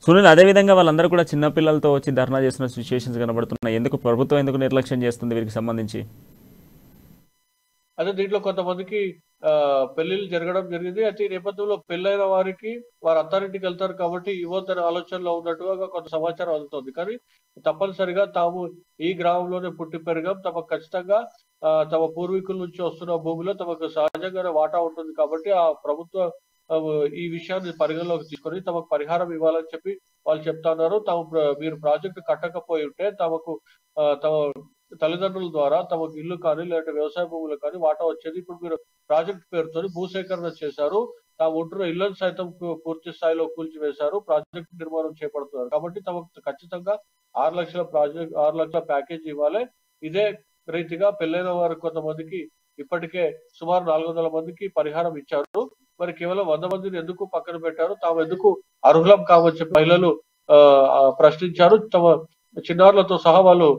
సునీల్, అదే విధంగా వాళ్ళందరూ కూడా చిన్న పిల్లలతో వచ్చి ధర్నా చేస్తున్న సిచ్యువేషన్స్ కనబడుతున్నాయి. ఎందుకు ప్రభుత్వం ఎందుకు నిర్లక్ష్యం చేస్తుంది వీరికి సంబంధించి? అదే దీంట్లో కొంతమందికి పెళ్లిళ్ళు జరగడం జరిగింది. అయితే ఈ నేపథ్యంలో పెళ్ళైన వారికి వారు అత్తారింటికి వెళ్తారు కాబట్టి ఇవ్వద్దనే ఆలోచనలో ఉన్నట్టుగా కొంత సమాచారం అందుతోంది. కానీ తప్పనిసరిగా తాము ఈ గ్రామంలోనే పుట్టి పెరిగాం, తమకు ఖచ్చితంగా తమ పూర్వీకుల నుంచి వస్తున్న భూమిలో తమకు సహజంగానే వాటా ఉంటుంది కాబట్టి ఆ ప్రభుత్వ ఆ, ఈ విషయాన్ని పరిగణలోకి తీసుకొని తమకు పరిహారం ఇవ్వాలని చెప్పి వాళ్ళు చెప్తా ఉన్నారు. మీరు ప్రాజెక్టు కట్టకపోయి ఉంటే తమ తల్లిదండ్రుల ద్వారా తమకు ఇల్లు కానీ లేదంటే వ్యవసాయ భూములు కానీ వాటా వచ్చేది. ఇప్పుడు మీరు ప్రాజెక్ట్ పేరుతో భూసేకరణ చేశారు, తాము ఉంటున్న ఇళ్లను సైతం పూర్తి స్థాయిలో కూల్చివేశారు, ప్రాజెక్ట్ నిర్మాణం చేపడుతున్నారు కాబట్టి తమకు ఖచ్చితంగా 6 లక్షల ప్యాకేజ్ ఇవ్వాలి. ఇదే రీతిగా పెళ్లైన వారు కొంతమందికి ఇప్పటికే సుమారు 400 మందికి పరిహారం ఇచ్చారు. మరి కేవలం 100 మందిని ఎందుకు పక్కన పెట్టారు, తాము ఎందుకు అర్హులం కావని చెప్పి మహిళలు ప్రశ్నించారు. తమ చిన్నారులతో సహా వాళ్ళు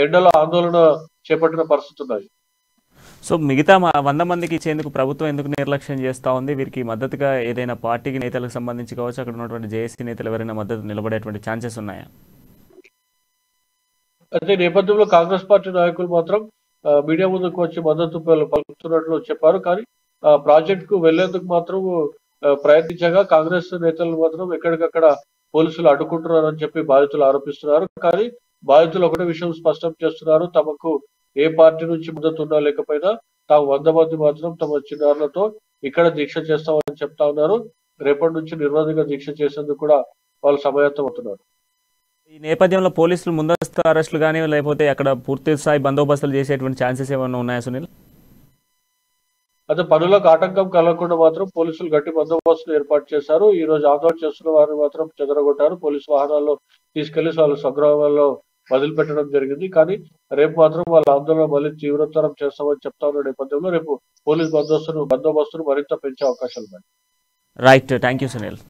ఎండలో ఆందోళన చేపట్టిన పరిస్థితి ఉన్నాయి. సో మిగతా 100 మందికి ఇచ్చేందుకు ప్రభుత్వం ఎందుకు నిర్లక్ష్యం చేస్తూ ఉంది? వీరికి మద్దతుగా ఏదైనా పార్టీకి నేతలకు సంబంధించి కావచ్చు, అక్కడ ఉన్నటువంటి జేఏసీ నేతలు ఎవరైనా మద్దతు నిలబడేటువంటి ఛాన్సెస్ ఉన్నాయా? అయితే నేపథ్యంలో కాంగ్రెస్ పార్టీ నాయకులు మాత్రం మీడియా ముందుకు వచ్చి మద్దతు పలుకుతున్నట్లు చెప్పారు. కానీ ప్రాజెక్ట్ కు వెళ్లేందుకు మాత్రం ప్రయత్నించగా కాంగ్రెస్ నేతలు మాత్రం ఎక్కడికక్కడ పోలీసులు అడ్డుకుంటున్నారని చెప్పి బాధితులు ఆరోపిస్తున్నారు. కానీ బాధితులు ఒకటే విషయం స్పష్టం చేస్తున్నారు, తమకు ఏ పార్టీ నుంచి మద్దతు ఉన్నా లేకపోయినా తాము 100 మంది మాత్రం తమ చిన్నారులతో ఇక్కడ దీక్ష చేస్తామని చెప్తా ఉన్నారు. రేపటి నుంచి నిర్బంధంగా దీక్ష చేసేందుకు కూడా వాళ్ళు సమాయత్తం అవుతున్నారు. ఈ నేపథ్యంలో పోలీసులు ముందస్తు అరెస్టులు కానీ లేకపోతే అక్కడ పూర్తి స్థాయి బందోబస్తులు చేసేటువంటి ఛాన్సెస్ ఏమైనా ఉన్నాయా సునీల్? అయితే పనులకు ఆటంకం కలగకుండా మాత్రం పోలీసులు గట్టి బందోబస్తును ఏర్పాటు చేశారు. ఈ రోజు ఆందోళన చేస్తున్న వారిని మాత్రం చెదరగొట్టారు. పోలీసు వాహనాల్లో తీసుకెళ్లి వాళ్ళ స్వగ్రామాల్లో వదిలిపెట్టడం జరిగింది. కానీ రేపు మాత్రం వాళ్ళ ఆందోళన మళ్ళీ తీవ్రతరం చేస్తామని చెప్తా ఉన్న నేపథ్యంలో రేపు పోలీసు బందోబస్తును మరింత పెంచే అవకాశాలు ఉన్నాయి. Right, thank you Sunil.